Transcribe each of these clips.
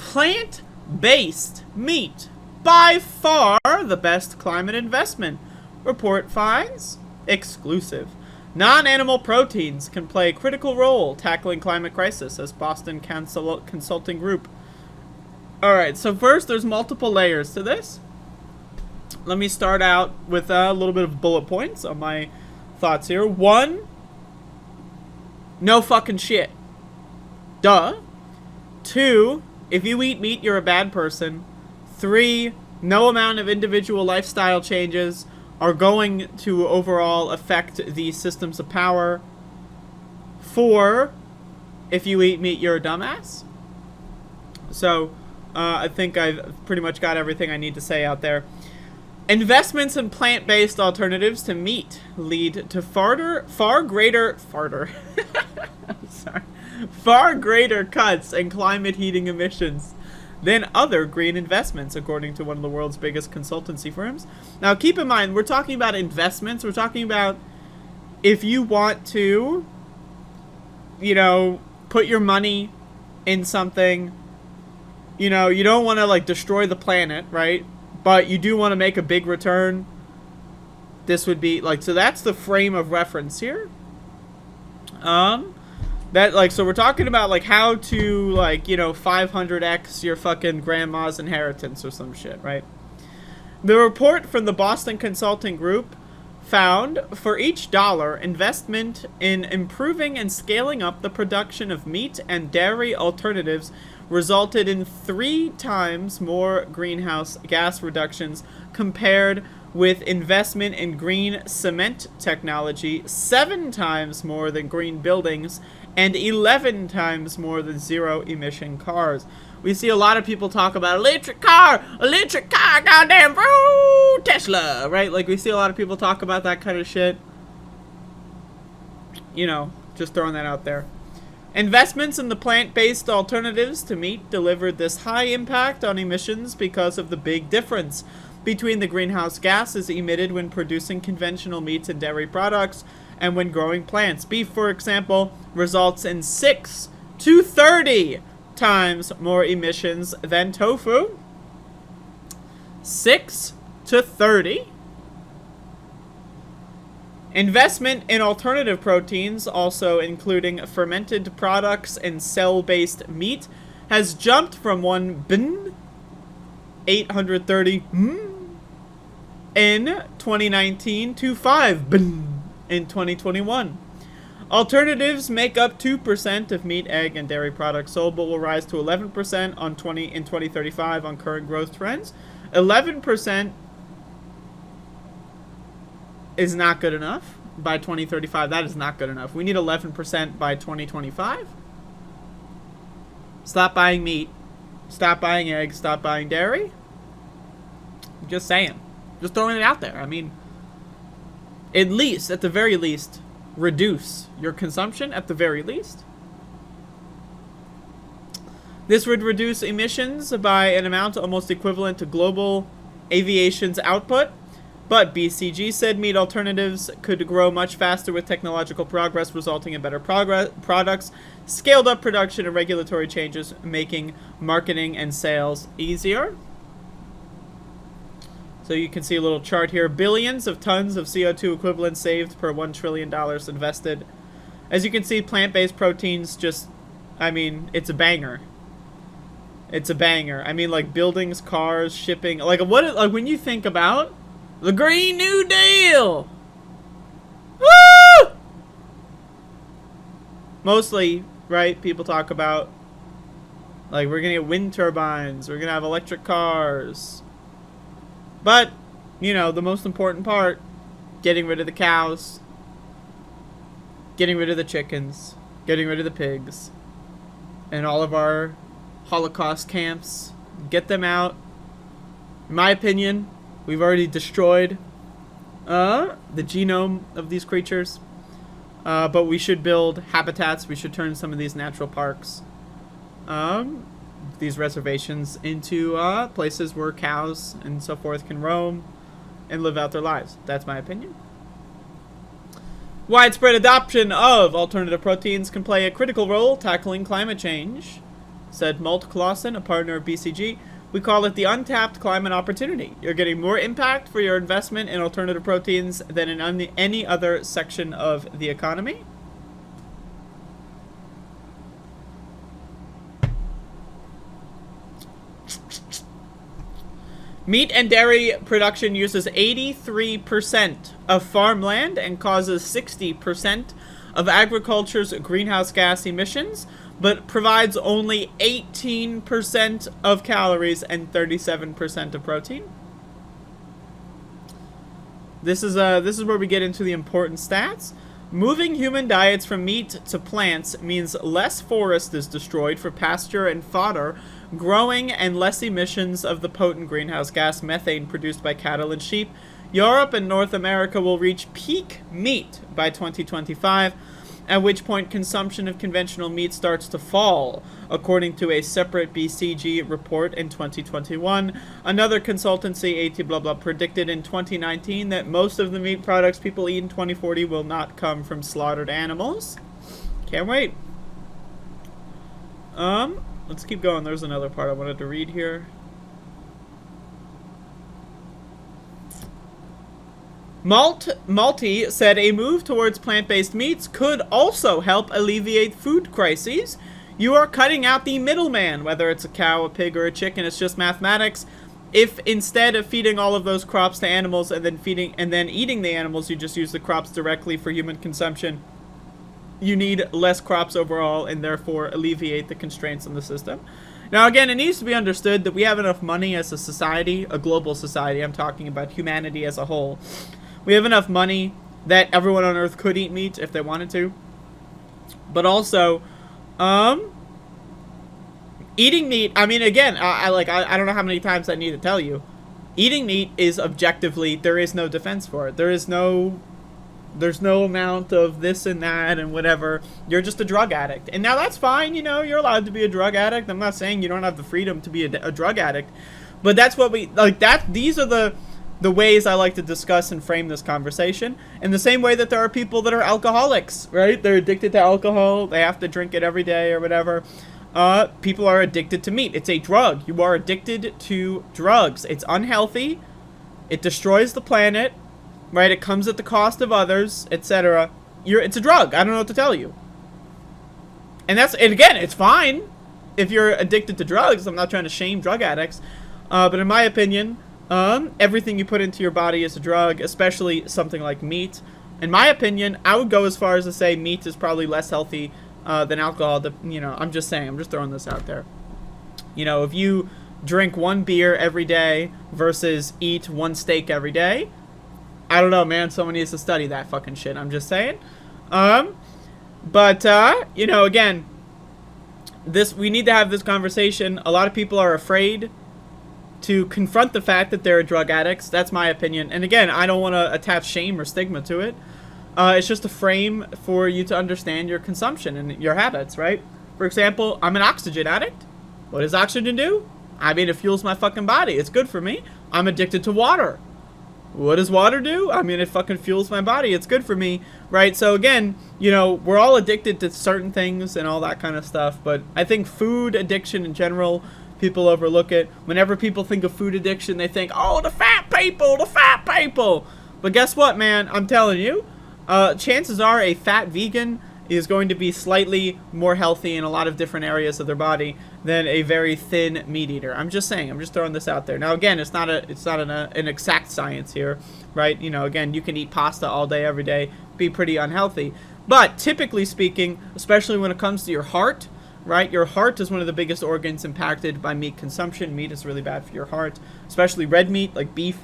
Plant-based meat, by far the best climate investment. Report finds exclusive. Non-animal proteins can play a critical role tackling climate crisis, says Boston Consulting Group. Alright, so first there's multiple layers to this. Let me start out with a little bit of bullet points on my thoughts here. 1, no fucking shit. Duh. 2, if you eat meat, you're a bad person. 3, no amount of individual lifestyle changes are going to overall affect the systems of power. 4, if you eat meat, you're a dumbass. So, I think I've pretty much got everything I need to say out there. Investments in plant-based alternatives to meat lead to far greater cuts in climate heating emissions than other green investments, according to one of the world's biggest consultancy firms. Now, keep in mind, we're talking about investments. We're talking about if you want to, you know, put your money in something, you know, you don't want to, like, destroy the planet, right? But you do want to make a big return. This would be, like, so that's the frame of reference here. That, like, so we're talking about, like, how to, like, you know, 500x your fucking grandma's inheritance or some shit, right? The report from the Boston Consulting Group found for each dollar investment in improving and scaling up the production of meat and dairy alternatives resulted in 3 times more greenhouse gas reductions compared with investment in green cement technology, 7 times more than green buildings, and 11 times more than zero-emission cars. We see a lot of people talk about electric car, goddamn, bro, Tesla, right? Like, we see a lot of people talk about that kind of shit. You know, just throwing that out there. Investments in the plant-based alternatives to meat delivered this high impact on emissions because of the big difference between the greenhouse gases emitted when producing conventional meats and dairy products and when growing plants. Beef, for example, results in 6 to 30 times more emissions than tofu. 6 to 30. Investment in alternative proteins, also including fermented products and cell-based meat, has jumped from 1 bin 830 in 2019 to 5 bin in 2021. Alternatives make up 2% of meat, egg, and dairy products sold, but will rise to 11% in 2035 on current growth trends. 11% is not good enough by 2035. That is not good enough. We need 11% by 2025. Stop buying meat. Stop buying eggs. Stop buying dairy. Just saying. Just throwing it out there. I mean, at least, at the very least, reduce your consumption at the very least. This would reduce emissions by an amount almost equivalent to global aviation's output. But BCG said meat alternatives could grow much faster with technological progress, resulting in better products, scaled up production, and regulatory changes, making marketing and sales easier. So you can see a little chart here. Billions of tons of CO2 equivalent saved per $1 trillion invested. As you can see, plant-based proteins just, I mean, it's a banger. It's a banger. I mean, like, buildings, cars, shipping. Like, what? Like, when you think about the Green New Deal! Woo! Mostly, right, people talk about, like, we're going to get wind turbines. We're going to have electric cars. But, you know, the most important part, getting rid of the cows, getting rid of the chickens, getting rid of the pigs, and all of our Holocaust camps, get them out. In my opinion, we've already destroyed the genome of these creatures, but we should build habitats. We should turn some of these natural parks, these reservations, into places where cows and so forth can roam and live out their lives. That's my opinion. Widespread adoption of alternative proteins can play a critical role tackling climate change. said Malt Clausen, a partner of BCG. We call it the untapped climate opportunity. You're getting more impact for your investment in alternative proteins than in any other section of the economy. Meat and dairy production uses 83% of farmland and causes 60% of agriculture's greenhouse gas emissions, but provides only 18% of calories and 37% of protein. This is where we get into the important stats. Moving human diets from meat to plants means less forest is destroyed for pasture and fodder growing and less emissions of the potent greenhouse gas methane produced by cattle and sheep. Europe and North America will reach peak meat by 2025, at which point consumption of conventional meat starts to fall, according to a separate BCG report in 2021. Another consultancy, AT blah blah, predicted in 2019 that most of the meat products people eat in 2040 will not come from slaughtered animals. Can't wait. Let's keep going. There's another part I wanted to read here. Malty said a move towards plant-based meats could also help alleviate food crises. You are cutting out the middleman, whether it's a cow, a pig, or a chicken. It's just mathematics. If instead of feeding all of those crops to animals and then eating the animals, you just use the crops directly for human consumption, you need less crops overall and therefore alleviate the constraints on the system. Now, again, it needs to be understood that we have enough money as a society, a global society. I'm talking about humanity as a whole. We have enough money that everyone on Earth could eat meat if they wanted to. But also, eating meat, I mean, again, I don't know how many times I need to tell you. Eating meat is objectively, there is no defense for it. There's no amount of this and that and whatever. You're just a drug addict. And now that's fine, you know, you're allowed to be a drug addict. I'm not saying you don't have the freedom to be a drug addict. But that's what we, like, these are the ways I like to discuss and frame this conversation. In the same way that there are people that are alcoholics, right? They're addicted to alcohol. They have to drink it every day or whatever. People are addicted to meat. It's a drug. You are addicted to drugs. It's unhealthy. It destroys the planet, right? It comes at the cost of others, etc. It's a drug. I don't know what to tell you. And again, it's fine if you're addicted to drugs. I'm not trying to shame drug addicts. But in my opinion, everything you put into your body is a drug, especially something like meat. In my opinion, I would go as far as to say meat is probably less healthy than alcohol. You know, I'm just saying, I'm just throwing this out there. You know, if you drink one beer every day versus eat one steak every day, I don't know, man. Someone needs to study that fucking shit. I'm just saying. But you know, again, we need to have this conversation. A lot of people are afraid to confront the fact that they're drug addicts. That's my opinion. And again, I don't want to attach shame or stigma to it. It's just a frame for you to understand your consumption and your habits, right? For example, I'm an oxygen addict. What does oxygen do? I mean, it fuels my fucking body. It's good for me. I'm addicted to water. What does water do? I mean, it fucking fuels my body. It's good for me, right? So again, you know, we're all addicted to certain things and all that kind of stuff. But I think food addiction in general, people overlook it. Whenever people think of food addiction, they think, oh, the fat people, the fat people. But guess what, man? I'm telling you, chances are a fat vegan is going to be slightly more healthy in a lot of different areas of their body than a very thin meat eater. I'm just saying. I'm just throwing this out there. Now, again, it's not an exact science here, right? You know, again, you can eat pasta all day, every day, be pretty unhealthy. But typically speaking, especially when it comes to your heart, right? Your heart is one of the biggest organs impacted by meat consumption. Meat is really bad for your heart, especially red meat like beef.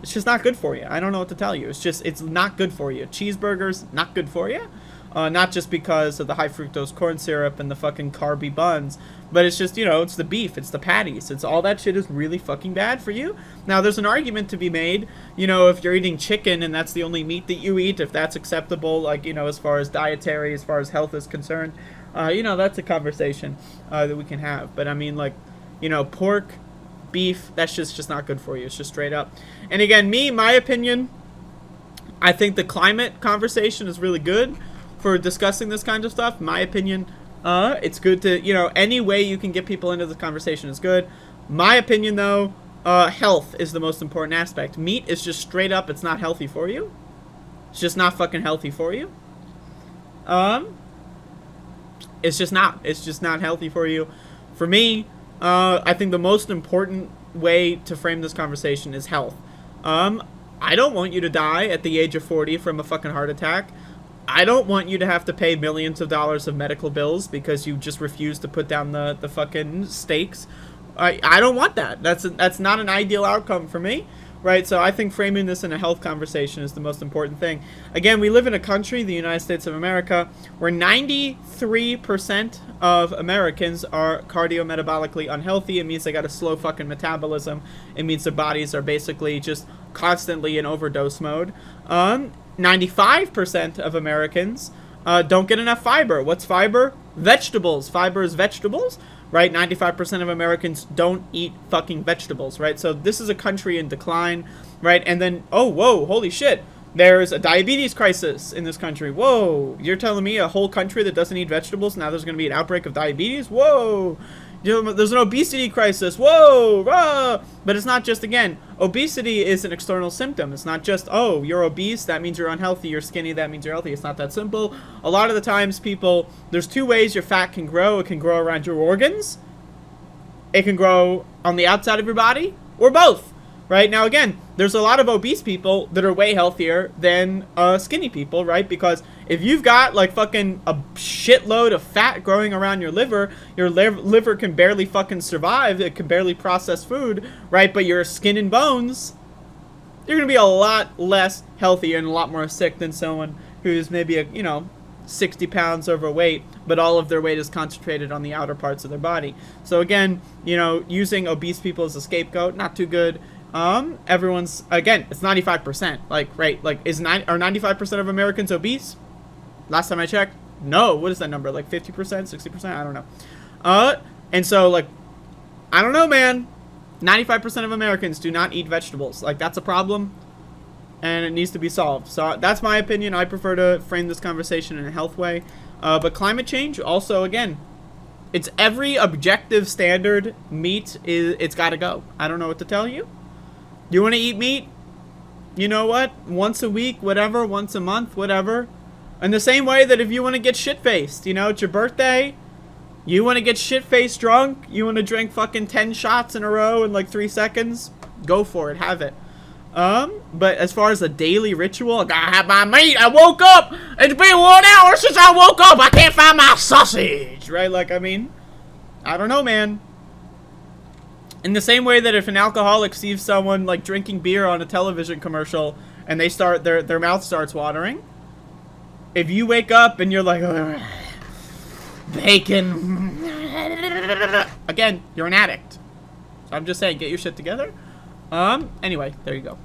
It's just not good for you. I don't know what to tell you. It's not good for you. Cheeseburgers, not good for you. Not just because of the high fructose corn syrup and the fucking carby buns, but it's just, you know, it's the beef, it's the patties, it's all that shit is really fucking bad for you. Now, there's an argument to be made, you know, if you're eating chicken and that's the only meat that you eat, if that's acceptable, like, you know, as far as dietary, as far as health is concerned, you know, that's a conversation that we can have. But I mean, like, you know, pork, beef, that's just not good for you. It's just straight up. And again, my opinion, I think the climate conversation is really good for discussing this kind of stuff. In my opinion, It's good to, you know, any way you can get people into the conversation is good. My opinion, though, health is the most important aspect. Meat is just straight up, it's not healthy for you. It's just not fucking healthy for you. It's just not. It's just not healthy for you. For me, I think the most important way to frame this conversation is health. I don't want you to die at the age of 40 from a fucking heart attack. I don't want you to have to pay millions of dollars of medical bills because you just refuse to put down the fucking stakes. I don't want that. That's not an ideal outcome for me, right? So I think framing this in a health conversation is the most important thing. Again, we live in a country, the United States of America, where 93% of Americans are cardiometabolically unhealthy. It means they got a slow fucking metabolism. It means their bodies are basically just constantly in overdose mode. 95% of Americans don't get enough fiber. What's fiber? Vegetables. Fiber is vegetables, right? 95% of Americans don't eat fucking vegetables, right? So this is a country in decline, right? And then, oh, whoa, holy shit. There's a diabetes crisis in this country. Whoa, you're telling me a whole country that doesn't eat vegetables, now there's going to be an outbreak of diabetes? Whoa. There's an obesity crisis. Whoa, rah. But it's not just, again, obesity is an external symptom. It's not just, oh, you're obese, that means you're unhealthy. You're skinny, that means you're healthy. It's not that simple. A lot of the times people, there's two ways your fat can grow. It can grow around your organs. It can grow on the outside of your body, or both. Right? Now, again, there's a lot of obese people that are way healthier than skinny people, right? Because if you've got, like, fucking a shitload of fat growing around your liver can barely fucking survive. It can barely process food, right? But your skin and bones, you're going to be a lot less healthy and a lot more sick than someone who's maybe, 60 pounds overweight, but all of their weight is concentrated on the outer parts of their body. So, again, using obese people as a scapegoat, not too good. Everyone's, again, it's 95%. Like, right, like, are 95% of Americans obese? Last time I checked, no. What is that number? Like 50%, 60%? I don't know. And so, like, I don't know, man. 95% of Americans do not eat vegetables. Like, that's a problem, and it needs to be solved. So that's my opinion. I prefer to frame this conversation in a health way. But climate change, also, again, it's every objective standard. Meat it's got to go. I don't know what to tell you. You want to eat meat? You know what? Once a week, whatever. Once a month, whatever. In the same way that if you want to get shit-faced, it's your birthday, you want to get shit-faced drunk, you want to drink fucking 10 shots in a row in like 3 seconds, go for it, have it. But as far as a daily ritual, I gotta have my meat. I woke up. It's been 1 hour since I woke up. I can't find my sausage, right? Like, I mean, I don't know, man. In the same way that if an alcoholic sees someone like drinking beer on a television commercial and they start their mouth starts watering, if you wake up and you're like, bacon, again, you're an addict. So I'm just saying, get your shit together. Anyway, there you go.